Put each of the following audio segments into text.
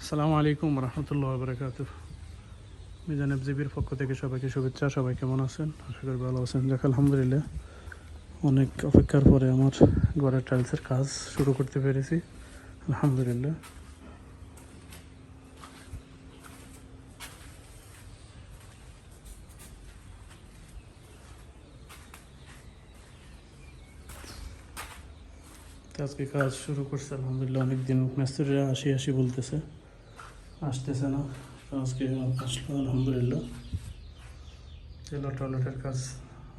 আসসালামু আলাইকুম রহমতুল্লাহ বারকাতুহ। মিজান এফজিবির পক্ষ থেকে সবাইকে শুভেচ্ছা। সবাই কেমন আছেন? আশা করি ভালো আছেন। যাক আলহামদুলিল্লাহ, অনেক অপেক্ষার পরে আমার ঘরের টাইলসের কাজ শুরু করতে পেরেছি আলহামদুলিল্লাহ। তো আজকে কাজ শুরু করছে আলহামদুলিল্লাহ। অনেকদিন মিস্ত্রিরা আসি আসি বলতেছে, আসতেছে না। তো আজকে আসলো আলহামদুলিল্লাহ। তেলো টয়লেটের কাজ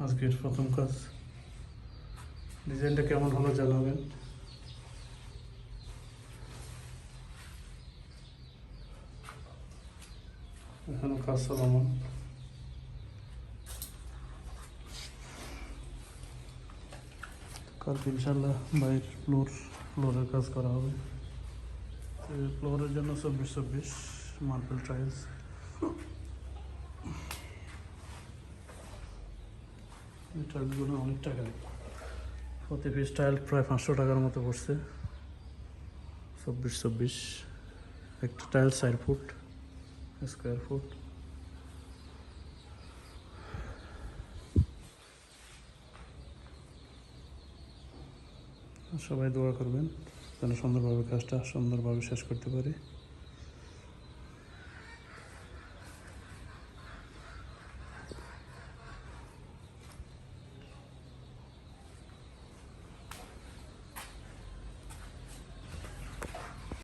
আজকের প্রথম কাজ। ডিজাইনটা কেমন হলো জানাবেন। এখনো কাজ চলমান। কালকে ইনশাল্লাহ বাইরের ফ্লোরের কাজ করা হবে। ফ্লোরের জন্য 24-24 মার্বেল টাইলস। এই টাইলসগুলো অনেক টাকা, প্রতি পিস টাইল প্রায় 500 টাকার মতো পড়ছে। 24-24 একটা টাইল 4 ফুট স্কোয়ার ফুট। সবাই দোয়া করবেন যেন সুন্দরভাবে কাজটা সুন্দরভাবে শেষ করতে পারি।